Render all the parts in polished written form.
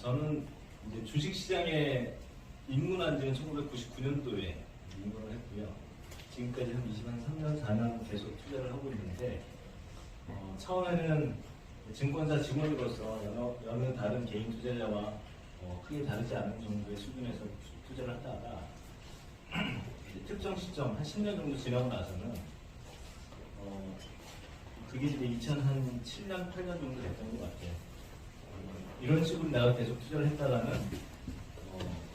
저는 이제 주식시장에 입문한 지는 1999년도에 입문을 했고요. 지금까지 한 3년, 4년 계속 투자를 하고 있는데, 처음에는 증권사 직원으로서 여느 다른 개인 투자자와 크게 다르지 않은 정도의 수준에서 투자를 하다가 특정 시점, 한 10년 정도 지나고 나서는 그게 이제 2007년, 8년 정도 됐던 것 같아요. 이런 식으로 내가 계속 투자를 했다가는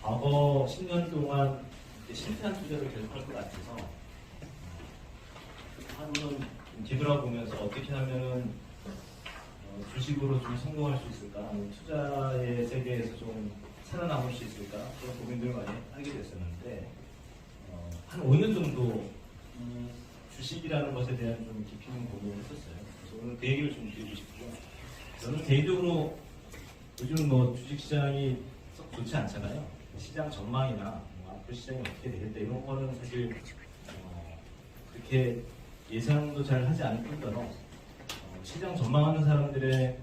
과거 10년 동안 실패한 투자를 계속 할 것 같아서 한번 뒤돌아보면서 어떻게 하면은 주식으로 좀 성공할 수 있을까, 투자의 세계에서 좀 살아남을 수 있을까, 그런 고민들을 많이 하게 됐었는데, 한 5년 정도 주식이라는 것에 대한 좀 깊이 있는 고민을 했었어요. 그래서 오늘 그 얘기를 좀 드리고 싶고요. 저는 개인적으로 요즘 주식시장이 썩 좋지 않잖아요. 시장 전망이나 앞으로 시장이 어떻게 되겠다 이런 거는 사실 그렇게 예상도 잘 하지 않을 뿐더러 시장 전망하는 사람들의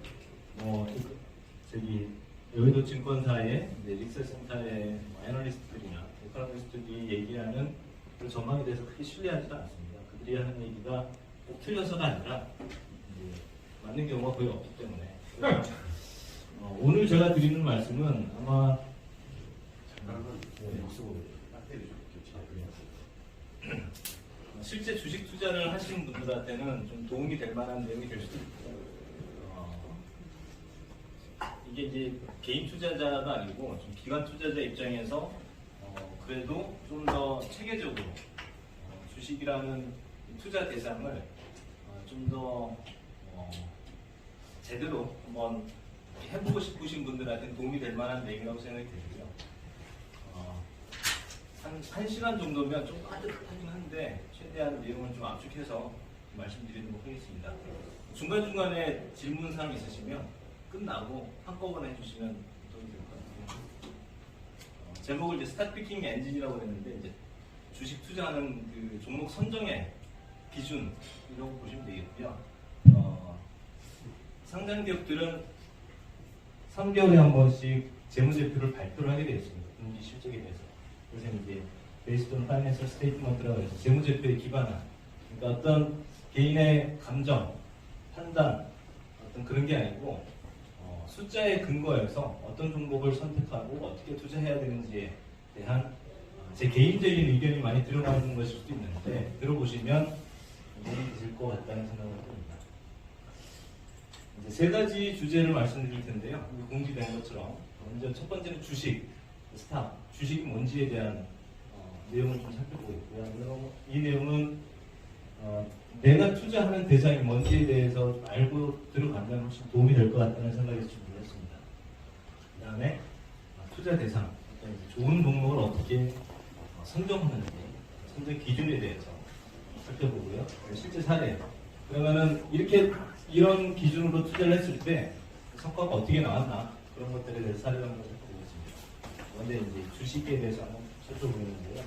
여의도 증권사의 리서치센터의 애널리스트들이나 에코노미스트들이 얘기하는 그 전망에 대해서 크게 신뢰하지도 않습니다. 그들이 하는 얘기가 꼭 틀려서가 아니라 맞는 경우가 거의 없기 때문에 오늘 제가 드리는 말씀은 아마 실제 주식 투자를 하시는 분들한테는 좀 도움이 될 만한 내용이 될 수도 있고요. 이게 이제 개인 투자자가 아니고 좀 기관 투자자 입장에서 그래도 좀 더 체계적으로 주식이라는 투자 대상을 좀 더 제대로 한번 해보고 싶으신 분들한테 도움이 될 만한 내용이라고 생각이 들고요. 한 시간 정도면 좀 빠듯하긴 한데 최대한 내용을 좀 압축해서 말씀드리도록 하겠습니다. 중간중간에 질문사항 있으시면 끝나고 한꺼번에 해주시면 도움이 될 것 같아요. 제목을 이제 스타트 피킹 엔진이라고 했는데 이제 주식 투자하는 그 종목 선정의 기준이라고 보시면 되겠고요. 상장 기업들은 3개월에 한 번씩 재무제표를 발표를 하게 되어 있습니다. 분기 실적에 대해서. 그래서 이제 Based on Financial Statement라고 해서 재무제표에 기반한, 그러니까 어떤 개인의 감정, 판단, 어떤 그런 게 아니고 숫자에 근거해서 어떤 종목을 선택하고 어떻게 투자해야 되는지에 대한 제 개인적인 의견이 많이 들어가는 것일 수도 있는데 들어보시면 도움이 되실 것 같다는 생각을 합니다. 이제 세 가지 주제를 말씀드릴 텐데요. 공지된 것처럼 먼저 첫 번째는 주식, 주식이 뭔지에 대한 내용을 좀 살펴보겠고요. 이 내용은 내가 투자하는 대상이 뭔지에 대해서 알고 들어간다면 훨씬 도움이 될 것 같다는 생각이 좀 들었습니다. 그 다음에 투자 대상, 그러니까 좋은 종목을 어떻게 선정하는지, 선정 기준에 대해서 살펴보고요. 실제 사례, 그러면은 이런 기준으로 투자를 했을 때 성과가 어떻게 나왔나, 그런 것들에 대해서 사례를 한번 살펴보겠습니다. 먼저 이제 주식에 대해서 한번 살펴보는데요.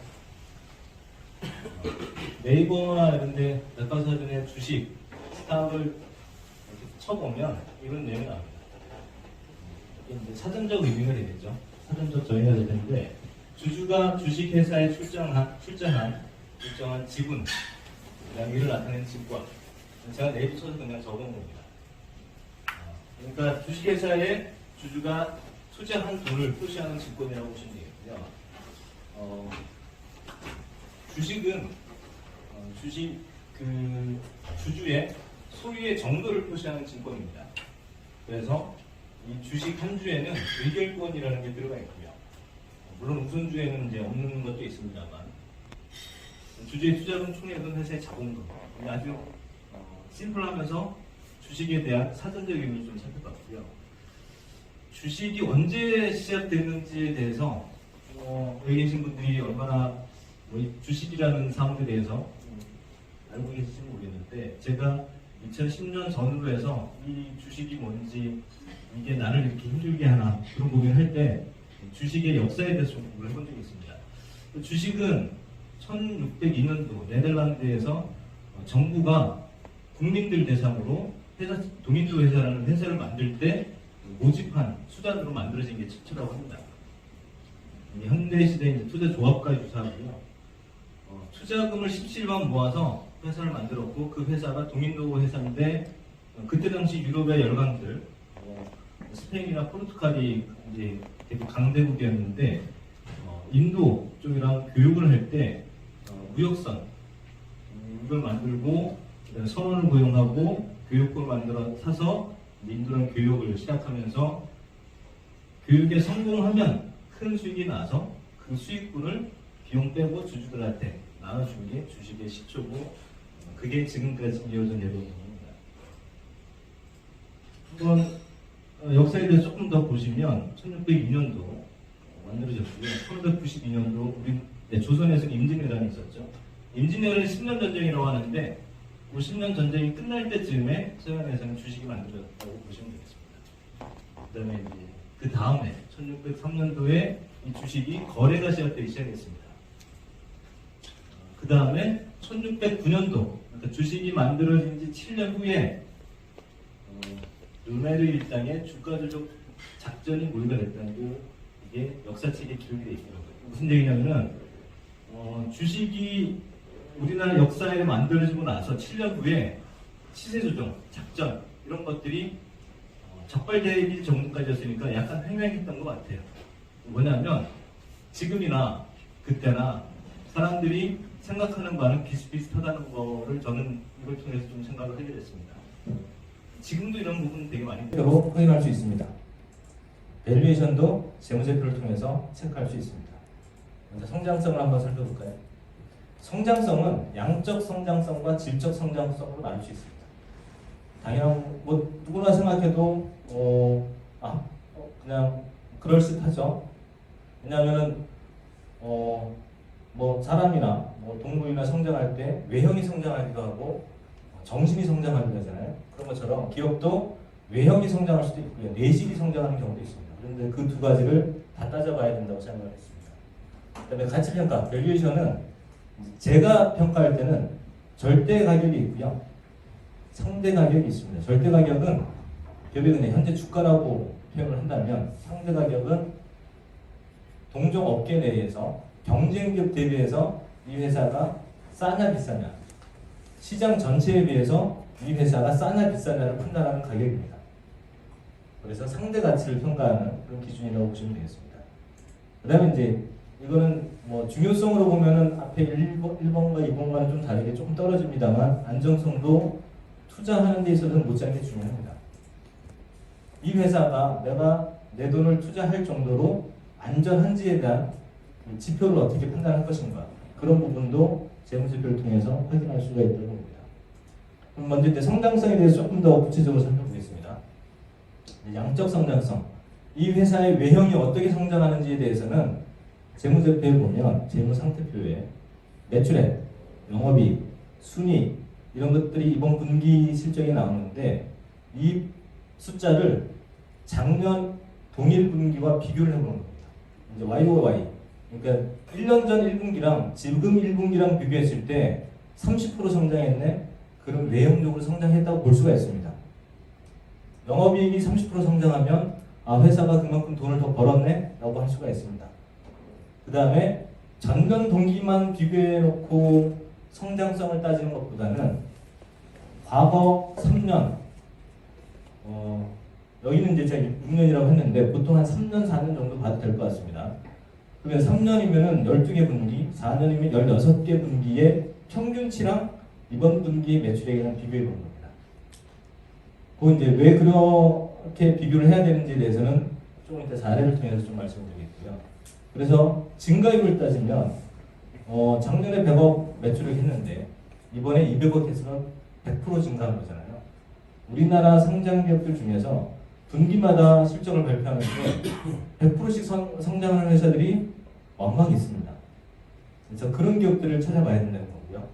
네이버나 이런 데 백과사전에 주식, 스탁을 이렇게 쳐보면 이런 내용이 나옵니다. 이게 이제 사전적 의미가 되겠죠. 사전적 정의가 될 텐데, 주주가 주식회사에 출자한 일정한 지분, 이를 나타내는 증권. 제가 네이버 쳐서 그냥 적은 겁니다. 그러니까 주식회사에 주주가 투자한 돈을 표시하는 증권이라고 보시면 되겠고요. 주식은 주주의 소유의 정도를 표시하는 증권입니다. 그래서 이 주식 한 주에는 의결권이라는 게 들어가 있고요. 물론 우선주에는 이제 없는 것도 있습니다만, 주주의 투자금 총액은 회사의 자본금. 아주 심플하면서 주식에 대한 사전적 의미를 좀 살펴봤고요. 주식이 언제 시작됐는지에 대해서 여기 계신 분들이 얼마나 주식이라는 사업에 대해서 알고 계실지 모르겠는데, 제가 2010년 전후로 해서 이 주식이 뭔지, 이게 나를 이렇게 힘들게 하나, 그런 고민을 할 때 주식의 역사에 대해서 좀 공부를 해본 적이 있습니다. 주식은 1602년도 네덜란드에서 정부가 국민들 대상으로 도민도 회사라는 회사를 만들 때 모집한 수단으로 만들어진 게 칩투라고 합니다. 현대 시대의 투자 조합과 유사하고요. 투자금을 17만 모아서 회사를 만들었고 그 회사가 동인도 회사인데 그때 당시 유럽의 열강들 스페인이나 포르투갈이 이제 되게 강대국이었는데 인도 쪽이랑 교육을 할 때 무역선 이걸 만들고 선원을 고용하고 교육부를 만들어 사서 인도랑 교육을 시작하면서 교육에 성공하면 큰 수익이 나서 그 수익분을 비용 빼고 주주들한테 나눠주는 게 주식의 시초고 그게 지금까지 이어진 내용입니다. 한번 역사에 대해서 조금 더 보시면 1602년도 만들어졌고요. 1592년도 우리 조선에서는 임진왜란이 있었죠. 임진왜란이 10년 전쟁이라고 하는데 그 10년 전쟁이 끝날 때쯤에 서양에서는 주식이 만들어졌다고 보시면 되겠습니다. 그 다음에 이제 그 다음에 1603년도에 이 주식이 거래가 시작되기 시작했습니다. 그 다음에 1609년도 그러니까 주식이 만들어진 지 7년 후에 르메르 일당의 주가 조작 작전이 모의가 됐다고 이게 역사책에 기록이 되어 있더라고요. 무슨 얘기냐면은 주식이 우리나라 역사에 만들어지고 나서 7년 후에 시세 조정, 작전 이런 것들이 적발되기 정도까지였으니까 약간 횡행했던 것 같아요. 뭐냐면 지금이나 그때나 사람들이 생각하는 바는 비슷비슷하다는 거를 저는 이걸 통해서 좀 생각을 하게 됐습니다. 지금도 이런 부분 되게 많이 확인할 수 있습니다. 밸류에이션도 재무제표를 통해서 체크할 수 있습니다. 먼저 성장성을 한번 살펴볼까요? 성장성은 양적 성장성과 질적 성장성으로 나눌 수 있습니다. 당연한 뭐 누구나 생각해도 그냥 그럴듯하죠. 왜냐하면은 뭐 사람이나 뭐 동물이나 성장할 때 외형이 성장하기도 하고 정신이 성장하기도 하잖아요. 그런 것처럼 기업도 외형이 성장할 수도 있고요, 내실이 성장하는 경우도 있습니다. 그런데 그 두 가지를 다 따져봐야 된다고 생각을 했습니다. 그다음에 가치평가, 밸류에이션은 제가 평가할 때는 절대 가격이 있고요, 상대 가격이 있습니다. 절대 가격은 기업의 그냥 현재 주가라고 표현을 한다면, 상대 가격은 동종 업계 내에서 경쟁기업 대비해서 이 회사가 싸냐 비싸냐, 시장 전체에 비해서 이 회사가 싸냐 비싸냐를 판단하는 가격입니다. 그래서 상대 가치를 평가하는 그런 기준이라고 보시면 되겠습니다. 그 다음에 이제 이거는 뭐 중요성으로 보면은 앞에 1번과 2번과는 좀 다르게 조금 떨어집니다만 안정성도 투자하는 데 있어서는 못지않게 중요합니다. 이 회사가 내가 내 돈을 투자할 정도로 안전한지에 대한 지표를 어떻게 판단할 것인가, 그런 부분도 재무제표를 통해서 확인할 수가 있다고 봅니다. 그럼 먼저 이제 성장성에 대해서 조금 더 구체적으로 살펴보겠습니다. 양적 성장성, 이 회사의 외형이 어떻게 성장하는지에 대해서는 재무제표에 보면 재무상태표에 매출액, 영업이익, 순이익 이런 것들이 이번 분기 실적에 나오는데 이 숫자를 작년 동일 분기와 비교를 해보는 겁니다. 이제 YOY, 그러니까 1년 전 1분기랑 지금 1분기랑 비교했을 때 30% 성장했네? 그럼 외형적으로 성장했다고 볼 수가 있습니다. 영업이익이 30% 성장하면 회사가 그만큼 돈을 더 벌었네? 라고 할 수가 있습니다. 그 다음에 전년 동기만 비교해놓고 성장성을 따지는 것보다는 과거 3년, 여기는 이제 제가 6년이라고 했는데 보통 한 3년, 4년 정도 봐도 될 것 같습니다. 그러면 3년이면은 12개 분기, 4년이면 16개 분기의 평균치랑 이번 분기의 매출액이랑 비교해 보는 겁니다. 그 이제 왜 그렇게 비교를 해야 되는지에 대해서는 조금 이따 사례를 통해서 좀 말씀드리겠고요. 그래서 증가율을 따지면 작년에 100억 매출을 했는데 이번에 200억 해서는 100% 증가한 거잖아요. 우리나라 상장 기업들 중에서 분기마다 실적을 발표하는데 100%씩 성장하는 회사들이 왕왕 있습니다. 그래서 그런 기업들을 찾아봐야 된다는 거고요.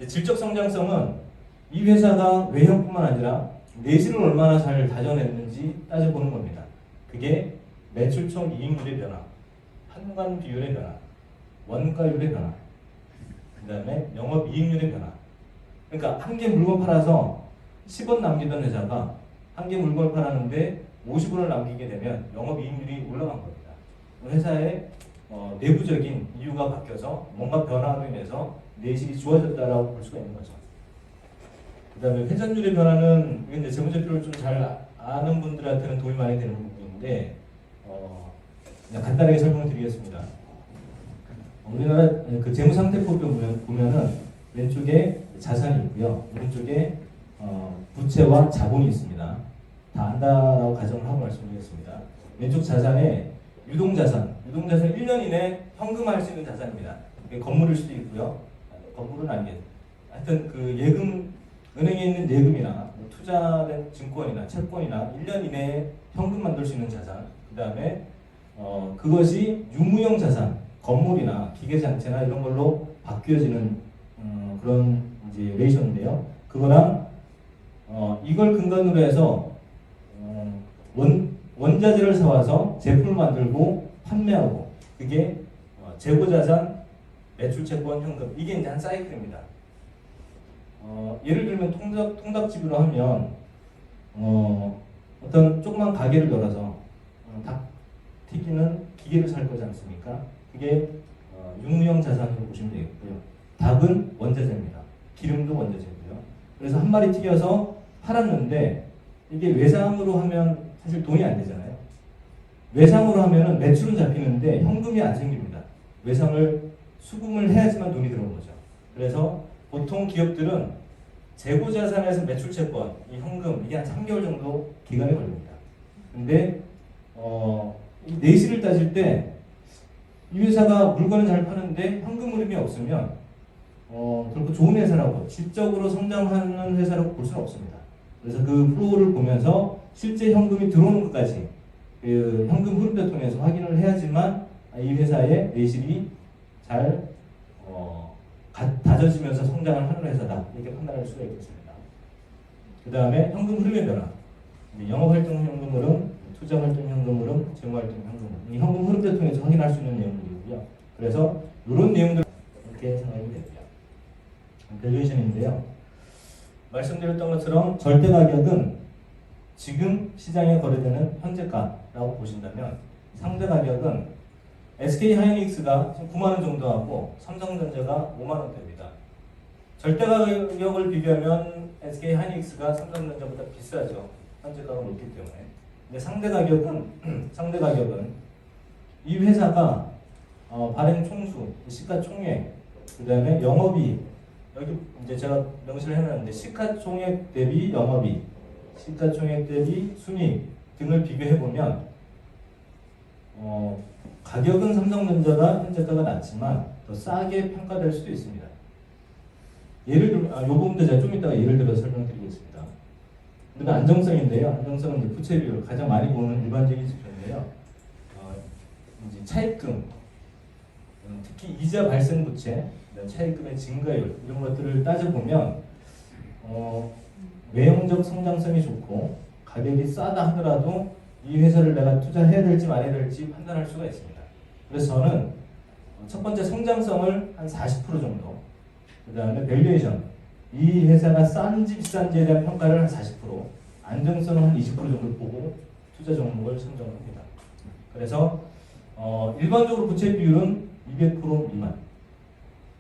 질적 성장성은 이 회사가 외형뿐만 아니라 내실을 얼마나 잘 다져냈는지 따져보는 겁니다. 그게 매출 총 이익률의 변화, 환관 비율의 변화, 원가율의 변화, 그 다음에 영업이익률의 변화. 그러니까 한 개 물건 팔아서 10원 남기던 회사가 한 개 물건을 팔았는데 50원을 남기게 되면 영업이익률이 올라간 겁니다. 회사의 내부적인 이유가 바뀌어서 뭔가 변화로 인해서 내실이 좋아졌다라고 볼 수가 있는 거죠. 그 다음에 회전율의 변화는 이제 재무제표를 좀 잘 아는 분들한테는 도움이 많이 되는 부분인데 그냥 간단하게 설명을 드리겠습니다. 우리나라 그 재무상태표를 보면은 왼쪽에 자산이 있고요. 오른쪽에 부채와 자본이 있습니다. 다 안다라고 가정을 하고 말씀드리겠습니다. 왼쪽 자산에 유동자산 1년 이내 현금화할 수 있는 자산입니다. 건물일 수도 있고요. 건물은 아니겠죠. 하여튼 그 예금, 은행에 있는 예금이나 투자된 증권이나 채권이나 1년 이내에 현금 만들 수 있는 자산. 그 다음에 그것이 유무형 자산, 건물이나 기계장치나 이런 걸로 바뀌어지는 그런 이제 레이션인데요. 그거랑 이걸 근간으로 해서 원자재를 사와서 제품을 만들고 판매하고 그게 재고자산, 매출채권, 현금 이게 이제 한 사이클입니다. 예를 들면 통닭집으로 하면 어떤 조그만 가게를 열어서 닭 튀기는 기계를 살 거지 않습니까? 그게 유무형 자산으로 보시면 되겠고요. 닭은 원자재입니다. 기름도 원자재고요. 그래서 한 마리 튀겨서 팔았는데 이게 외상으로 하면 사실 돈이 안 되잖아요. 외상으로 하면은 매출은 잡히는데 현금이 안 생깁니다. 외상을 수금을 해야지만 돈이 들어오는 거죠. 그래서 보통 기업들은 재고자산에서 매출채권, 이 현금 이게 한 3개월 정도 기간이 걸립니다. 근데 이 내실을 따질 때 이 회사가 물건을 잘 파는데 현금 흐름이 없으면 결코 좋은 회사라고 질적으로 성장하는 회사라고 볼 수는 없습니다. 그래서 그 플로우를 보면서 실제 현금이 들어오는 것까지 그 현금 흐름을 통해서 확인을 해야지만 이 회사의 내실이 잘 다져지면서 성장을 하는 회사다 이렇게 판단할 수가 있겠습니다. 그 다음에 현금 흐름의 변화, 영업활동 현금 흐름, 투자활동 현금 흐름, 재무활동 현금 흐름, 이 현금 흐름을 통해서 확인할 수 있는 내용들이고요. 그래서 이런 내용들 이렇게 생각이 됩니다. 밸류에이션인데요. 말씀드렸던 것처럼 절대 가격은 지금 시장에 거래되는 현재가라고 보신다면 상대 가격은 SK 하이닉스가 9만 원 정도 하고 삼성전자가 5만 원대입니다. 절대 가격을 비교하면 SK 하이닉스가 삼성전자보다 비싸죠. 현재가가 높기 때문에. 근데 상대 가격은 이 회사가 발행 총수, 시가총액, 그 다음에 영업이익, 여기 이제 제가 명시를 해놨는데 시가총액 대비 영업이익, 시가총액 대비 순이익 등을 비교해 보면 가격은 삼성전자가 현재가가 낮지만 더 싸게 평가될 수도 있습니다. 예를 들면 이 부분도 제가 좀 이따가 예를 들어서 설명드리겠습니다. 그다음에 안정성인데요. 안정성은 이제 부채 비율 가장 많이 보는 일반적인 지표인데요. 이제 차입금, 특히 이자 발생 부채, 차입금의 증가율 이런 것들을 따져보면 외형적 성장성이 좋고 가격이 싸다 하더라도 이 회사를 내가 투자해야 될지 말아야 될지 판단할 수가 있습니다. 그래서 저는 첫 번째 성장성을 한 40% 정도, 그 다음에 밸류에이션, 이 회사가 싼지 비싼지에 대한 평가를 한 40%, 안정성은 한 20% 정도 보고 투자 종목을 선정합니다. 그래서 일반적으로 부채 비율은 200% 미만,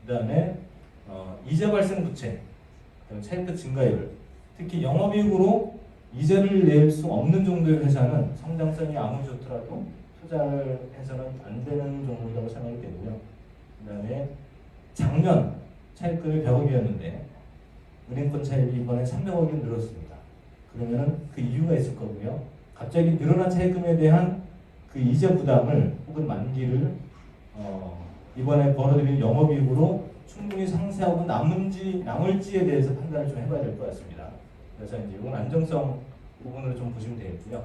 그 다음에 이자 발생 부채, 차입금 증가율, 특히 영업이익으로 이자를 낼 수 없는 정도의 회사는 성장성이 아무리 좋더라도 투자를 해서는 안 되는 종목이라고 생각이 되고요. 그 다음에 작년 차입금이 100억이었는데 은행권 차입이 이번에 300억이 늘었습니다. 그러면은 그 이유가 있을 거고요. 갑자기 늘어난 차입금에 대한 그 이자 부담을 혹은 만기를 이번에 벌어들인 영업이익으로 충분히 상쇄하고 남을지에 대해서 판단을 좀 해봐야 될 것 같습니다. 그래서 이제 이건 안정성 부분으로 좀 보시면 되겠고요.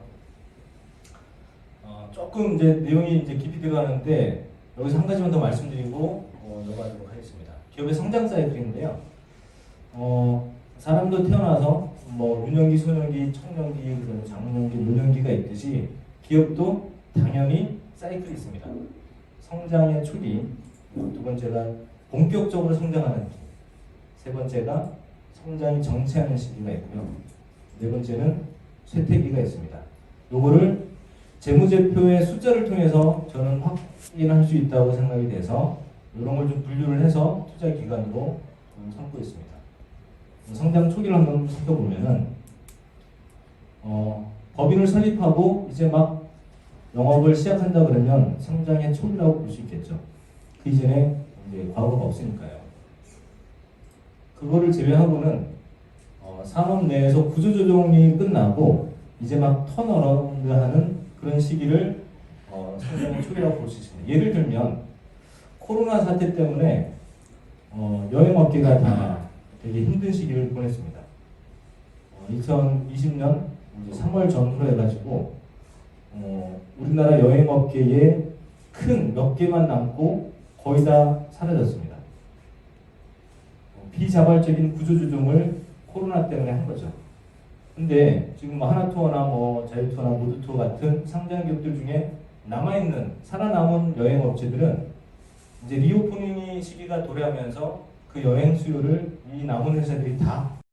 조금 이제 내용이 이제 깊이 들어가는데 여기서 한 가지만 더 말씀드리고 넘어가도록 하겠습니다. 기업의 성장 사이클인데요. 사람도 태어나서 뭐 유년기, 소년기, 청년기, 장년기, 노년기가 있듯이 기업도 당연히 사이클이 있습니다. 성장의 초기, 두 번째가 본격적으로 성장하는 기, 세 번째가 성장이 정체하는 시기가 있고요. 네 번째는 쇠퇴기가 있습니다. 요거를 재무제표의 숫자를 통해서 저는 확인할 수 있다고 생각이 돼서 이런 걸 좀 분류를 해서 투자 기간으로 삼고 있습니다. 성장 초기를 한번 살펴보면은 법인을 설립하고 이제 막 영업을 시작한다 그러면 성장의 초기라고 볼 수 있겠죠. 그 이전에 이제 과거가 없으니까요. 그거를 제외하고는 산업 내에서 구조조정이 끝나고 이제 막 턴어라운드하는 그런 시기를 성장의 초기라고 볼 수 있습니다. 예를 들면 코로나 사태 때문에 여행업계가 다 되게 힘든 시기를 보냈습니다. 2020년 3월 전후로 해가지고 우리나라 여행업계에 큰 몇 개만 남고 거의 다 사라졌습니다. 비자발적인 구조조정을 코로나 때문에 한 거죠. 근데 지금 하나투어나 자유투어나 모두투어 같은 상장 기업들 중에 남아있는 살아남은 여행업체들은 이제 리오프닝 시기가 도래하면서 그 여행 수요를 이 남은 회사들이 다